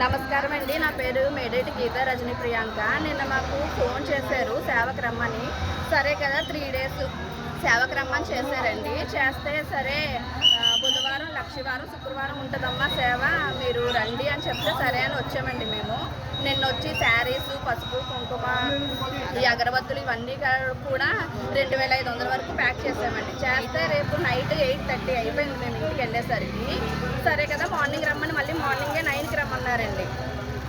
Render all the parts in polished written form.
నమస్కారం అండి. నా పేరు మేడేటి గీత రజని ప్రియాంక. నిన్న మాకు ఫోన్ చేశారు సేవకు రమ్మని. సరే కదా 3 డేస్ సేవకు రమ్మని చేశారండి. చేస్తే సరే బుధవారం, లక్షవారం, శుక్రవారం ఉంటుందమ్మా సేవ, మీరు రండి అని చెప్తే సరే అని వచ్చామండి మేము. నిన్న వచ్చి శారీస్, పసుపు, కుంకుమ, ఈ అగరబత్తులు ఇవన్నీ కూడా 2500 వరకు ప్యాక్ చేసామండి. చేస్తే రేపు నైట్ 8:30 అయిపోయింది మేము ఇంటికి వెళ్ళేసరికి. సరే కదా మార్నింగ్ రమ్మని మళ్ళీ మార్నింగే 9కి రమ్మన్నారండి.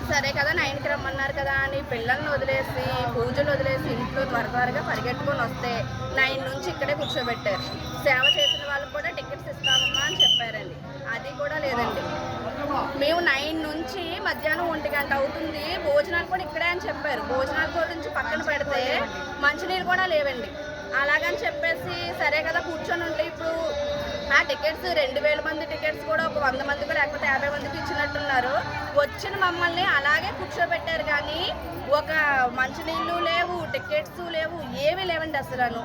సరే కదా 9కి రమ్మన్నారు కదా అని పిల్లల్ని వదిలేసి పూజలు వదిలేసి ఇంట్లో త్వరగా పరిగెట్టుకొని వస్తే 9 నుంచి ఇక్కడే కూర్చోబెట్టారు. సేవ చేసిన వాళ్ళకి కూడా టికెట్స్ ఇస్తామమ్మా అని చెప్పారండి. అది కూడా లేదండి. మేము 9 నుంచి మధ్యాహ్నం 1 గంట అవుతుంది, భోజనాలు కూడా ఇక్కడే అని చెప్పారు. భోజనాల గురించి పక్కన పెడితే మంచినీళ్ళు కూడా లేవండి. అలాగని చెప్పేసి సరే కదా కూర్చొని ఉంటే ఇప్పుడు ఆ టికెట్స్ 2000 మంది టికెట్స్ కూడా ఒక 100 మందికి లేకపోతే 50 మందికి ఇచ్చినట్టున్నారు. వచ్చిన మమ్మల్ని అలాగే కూర్చోబెట్టారు కానీ ఒక మంచినీళ్ళు లేవు, టికెట్స్ లేవు, ఏమీ లేవండి. అసలు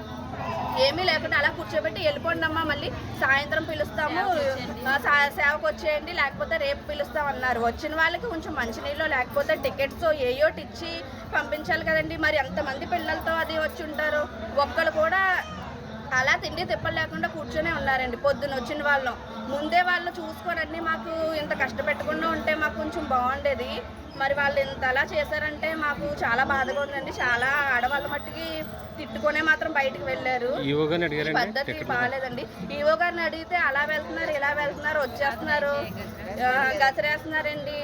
ఏమీ లేకుండా అలా కూర్చోబెట్టి వెళ్ళిపోండి అమ్మా, మళ్ళీ సాయంత్రం పిలుస్తాము, సేవకు వచ్చేయండి, లేకపోతే రేపు పిలుస్తామన్నారు. వచ్చిన వాళ్ళకి కొంచెం మంచినీళ్ళు లేకపోతే టికెట్స్ ఏయోటి ఇచ్చి పంపించాలి కదండి. మరి ఎంతమంది పిల్లలతో అది వచ్చి ఉంటారు. ఒక్కళ్ళు కూడా అలా తిండి తిప్పలు లేకుండా కూర్చొనే ఉన్నారండి. పొద్దున వచ్చిన వాళ్ళం ముందే వాళ్ళు చూసుకోరండి. మాకు ఇంత కష్టపెట్టకుండా ఉంటే మాకు కొంచెం బాగుండేది. మరి వాళ్ళు ఇంత అలా చేశారంటే మాకు చాలా బాధగా ఉందండి. చాలా ఆడవాళ్ళ మట్టికి తిట్టుకునే మాత్రం బయటకు వెళ్ళారు. పద్ధతి బాగాలేదండి. ఈవో గారిని అడిగితే అలా వెళ్తున్నారు, ఇలా వెళ్తున్నారు, వచ్చేస్తున్నారు, గసరేస్తున్నారండి.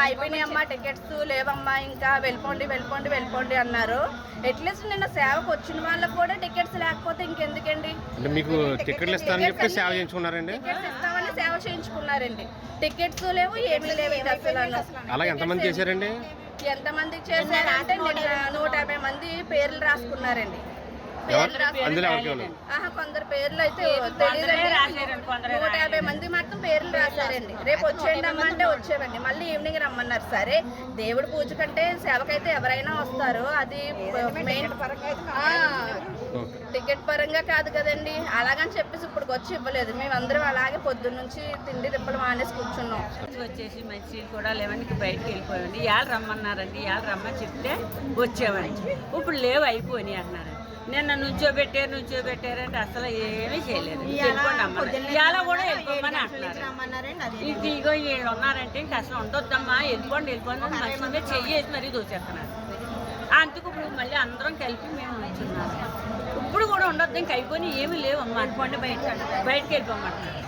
అయిపోయినాయి అమ్మా టికెట్స్ లేవమ్మా, ఇంకా వెళ్ళిపోండి అన్నారు. అట్లీస్ట్ నిన్న సేవకు వచ్చిన వాళ్ళకి కూడా టికెట్స్ లేకపోతే ఇంకెందుకండి. మీకు టికెట్లు ఇస్తామని సేవ చేయించుకున్నారండి. టికెట్స్ లేవు, ఏమీ లేవు. అలా ఎంతమంది చేశారండి? ఎంతమందికి చేశారంటే 150 మంది పేర్లు రాసుకున్నారండి. కొందరు పేర్లు అయితే తెలియదండి. 150 మంది మాత్రం పేర్లు రాశారండి. రేపు వచ్చేయండి అమ్మ అంటే వచ్చేవండి. మళ్ళీ ఈవినింగ్ రమ్మన్నారు. సరే దేవుడి పూజ కంటే సేవకైతే ఎవరైనా వస్తారు, అది మెయిన్ టికెట్ పరంగా కాదు కదండి. అలాగని చెప్పేసి ఇప్పుడు వచ్చి ఇవ్వలేదు. మేమందరం అలాగే పొద్దున్న నుంచి తిండి తిప్పలు మానేసి కూర్చున్నాం. వచ్చేసి మంచిలు కూడా లేవనికి బయటకు వెళ్ళిపోయామండి. ఇవాళ రమ్మన్నారండి, ఇవాళ రమ్మని చెప్తే వచ్చామండి. ఇప్పుడు లేవు, అయిపోయినాయి అన్నారండి. నిన్న నుంచోబెట్టారంటే అసలు ఏమీ చేయలేదు. ఇవాళ కూడా వెళ్ళిపోమని అంటున్నారు. ఇగో వీళ్ళు ఉన్నారంటే ఇంకా అసలు ఉండొద్దమ్మా, వెళ్ళిపోండి మనుషుల మీద చెయ్యేసి మరీ దోచేస్తున్నారు. అందుకు ఇప్పుడు మళ్ళీ అందరం కలిపి మేము ఉంచున్నాము. ఇప్పుడు కూడా ఉండొద్దు, ఇంక అయిపోయి ఏమీ లేవు అమ్మ అనుకోండి, బయటకు వెళ్ళిపోమంటున్నారు.